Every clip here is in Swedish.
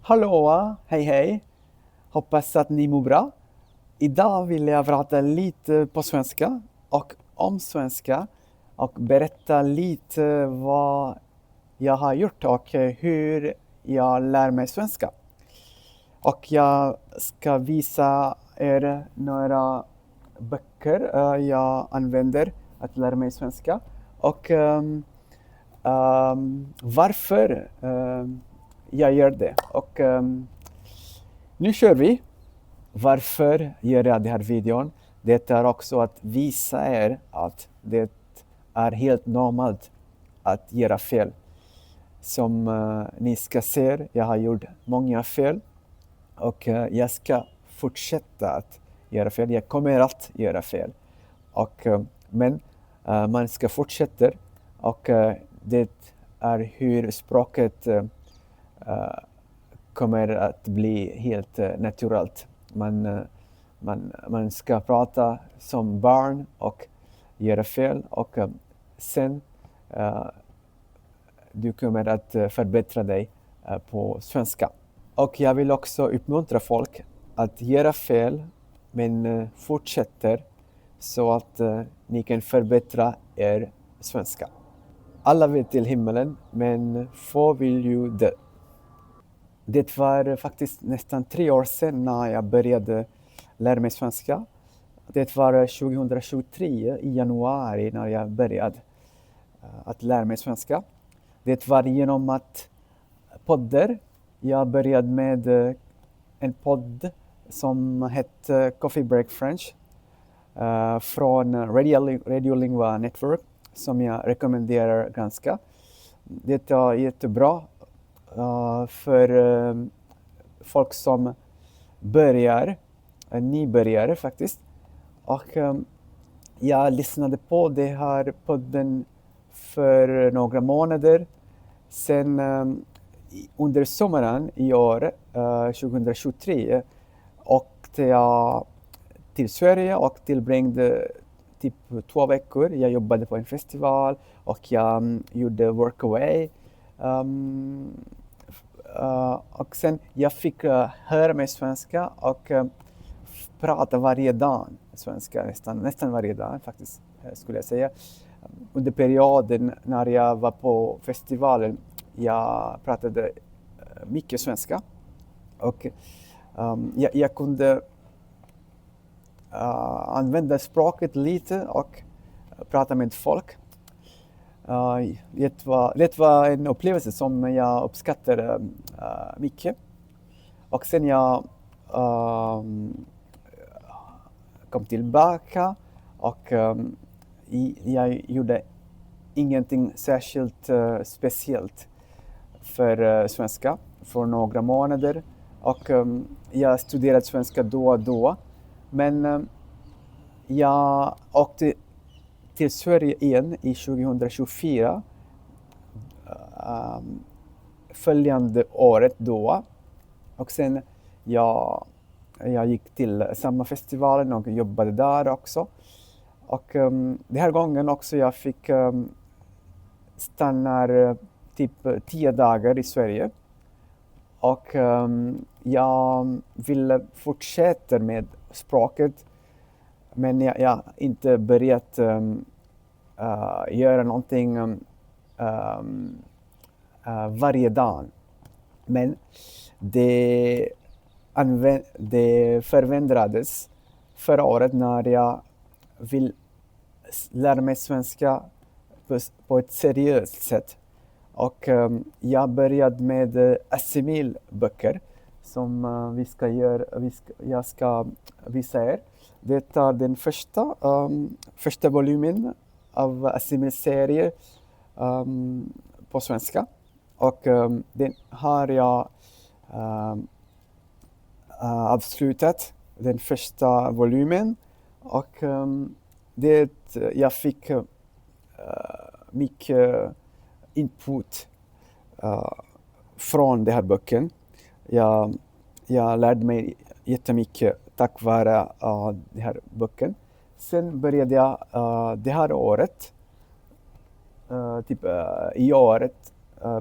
Hallå, hej hej. Hoppas att ni mår bra. Idag vill jag prata lite på svenska och om svenska och berätta lite vad jag har gjort och hur jag lär mig svenska. Och jag ska visa er några böcker jag använder att lära mig svenska och varför jag gör det. Och nu kör vi. Varför gör jag den här videon? Det är också att visa er att det är helt normalt att göra fel. Som ni ska se, jag har gjort många fel och jag ska fortsätta att göra fel. Jag kommer att göra fel. Och, men man ska fortsätta och det är hur språket kommer att bli helt naturligt. Man ska prata som barn och göra fel och sen du kommer att förbättra dig på svenska. Och jag vill också uppmuntra folk att göra fel men fortsätter så att ni kan förbättra er svenska. Alla vill till himmelen men få vill ju dö. Det var faktiskt nästan 3 år sedan när jag började lära mig svenska. Det var 2023 i januari när jag började att lära mig svenska. Det var genom att poddar. Jag började med en podd som hette Coffee Break French från Radiolingua Network som jag rekommenderar ganska. Det är jättebra för folk som börjar, nybörjare faktiskt. Och jag lyssnade på det här podden för några månader. Sen under sommaren i år, 2023, åkte jag till Sverige och tillbringade typ 2 veckor. Jag jobbade på en festival och jag gjorde workaway. Och sen jag fick höra mig svenska och prata varje dag svenska, nästan varje dag faktiskt skulle jag säga. Under perioden när jag var på festivalen jag pratade mycket svenska och jag kunde använda språket lite och prata med folk. Det var en upplevelse som jag uppskattade mycket. Och sen jag kom tillbaka och jag gjorde ingenting särskilt speciellt för svenska för några månader. Och jag studerade svenska då och då. Men jag åkte till Sverige igen i 2024. Följande året då. Och sen jag gick till samma festivalen och jobbade där också. Och den här gången också jag fick stanna typ 10 dagar i Sverige. Och jag ville fortsätta med språket. Men jag inte börjat göra någonting varje dag. Men det förändrades förra året när jag vill lära mig svenska på ett seriöst sätt. Och jag började med Assimil-böcker som jag ska visa er. Det är den första volymen av Assimil-serie på svenska. Och den har jag avslutat, den första volymen. Och jag fick mycket input från den här boken. Jag lärde mig jättemycket tack vare den här boken. Sen började jag det här året, i året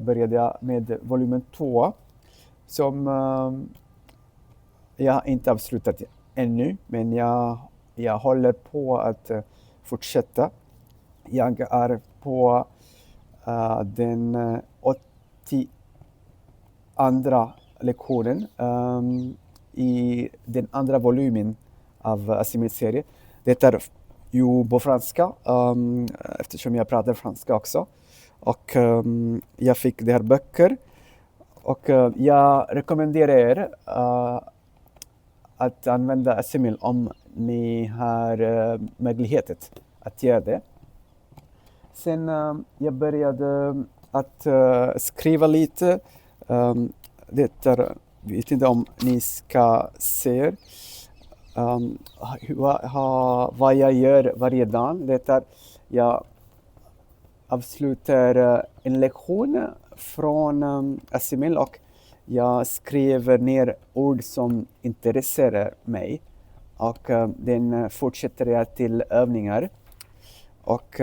började jag med volymen 2 som jag inte avslutat ännu, men jag håller på att fortsätta. Jag är på den 82 lektionen i den andra volymen av Assimil-serien. Det är ju på franska, eftersom jag pratar franska också. Och jag fick de här böcker. Och jag rekommenderar er att använda Assimil om ni har möjlighet att göra det. Sen jag började att skriva lite. Det är, vet inte om ni ska se vad jag gör varje dag. Det är, jag avslutar en lektion från Assimil och jag skriver ner ord som intresserar mig. Och den fortsätter jag till övningar. Och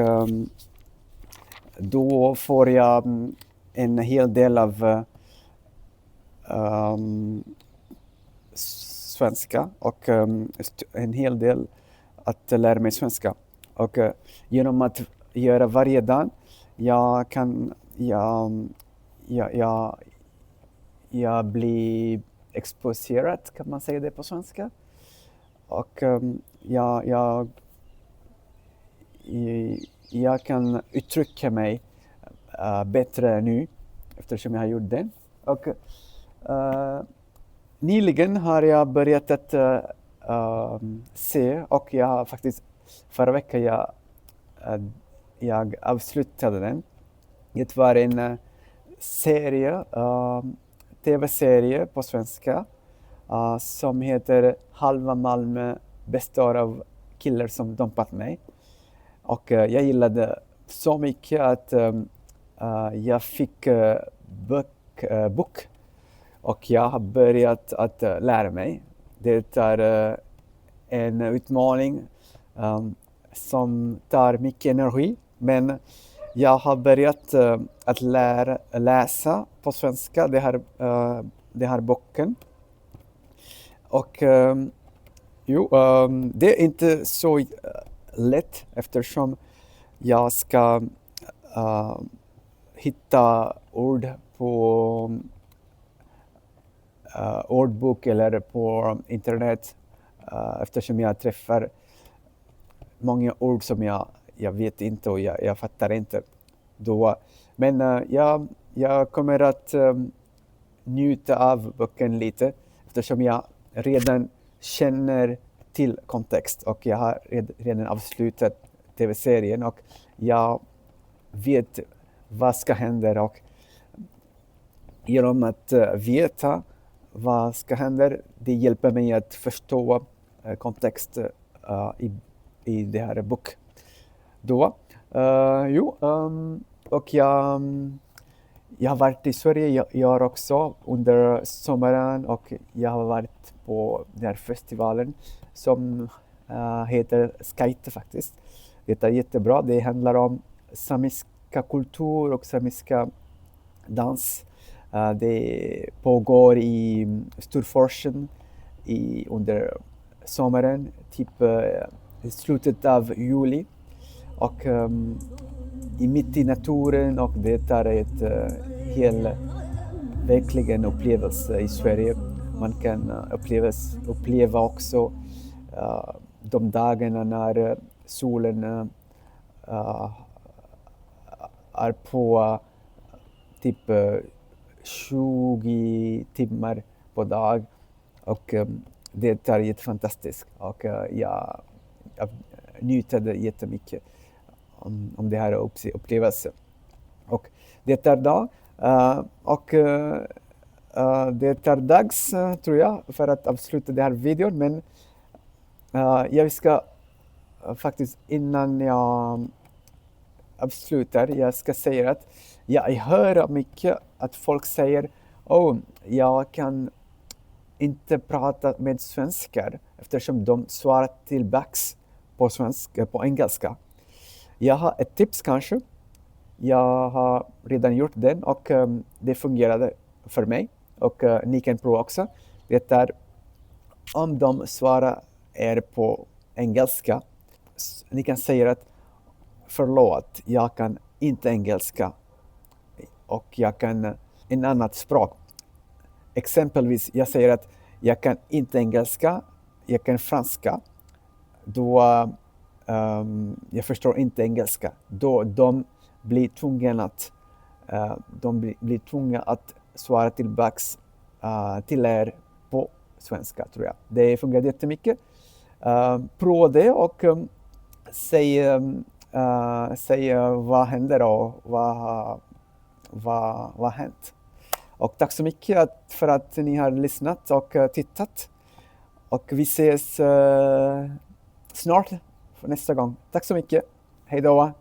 då får jag en hel del av svenska och en hel del att lära mig svenska. Och genom att göra varje dag, jag blir exposerad, kan man säga det på svenska. Och jag kan uttrycka mig bättre nu eftersom jag har gjort det. Och nyligen har jag börjat att se, och jag faktiskt förra veckan jag avslutade den. Det var en serie, tv-serie på svenska som heter Halva Malmö består av killar som dumpat mig. Och jag gillade så mycket att jag fick bok och jag har börjat att lära mig. Det är en utmaning som tar mycket energi, men jag har börjat att läsa på svenska det här boken. Och det är inte så lätt eftersom jag ska hitta ord på ordbok eller på internet, eftersom jag träffar många ord som jag vet inte och jag fattar inte då. Men jag kommer att njuta av boken lite eftersom jag redan känner till kontext och jag har redan avslutat tv-serien och jag vet vad ska hända, och genom att veta vad ska hända, det hjälper mig att förstå kontext i det här bok. Då, och jag har varit i Sverige jag också under sommaren, och jag har varit på den här festivalen som heter Skaite faktiskt. Det är jättebra. Det handlar om samiska kultur och samiska dans. Det pågår i Storforsen under sommaren, typ i slutet av juli. Och mitt i naturen, och det är ett verkligen upplevelse i Sverige. Man kan uppleva också de dagarna när solen är på typ 20 timmar på dag, och det är jättefantastiskt, och jag njuter jättemycket om det här upplevelsen. Och det är dag och det är dags, tror jag, för att avsluta den här videon, men jag ska faktiskt, innan jag avslutar, jag ska säga att jag hör mycket att folk säger jag kan inte prata med svenskar eftersom de svarar tillbaks på engelska. Jag har ett tips kanske. Jag har redan gjort den och det fungerade för mig. och ni kan prova också. Det är om de svarar er på engelska. Ni kan säga att förlåt, jag kan inte engelska och jag kan en annat språk. Exempelvis, jag säger att jag kan inte engelska, jag kan franska. Då jag förstår inte engelska. Då de blir tvungna att svara tillbaks till er på svenska, tror jag. Det fungerar jättemycket. Prova det och säg vad händer och vad har hänt. Och tack så mycket för att ni har lyssnat och tittat. Och vi ses snart för nästa gång. Tack så mycket. Hej då.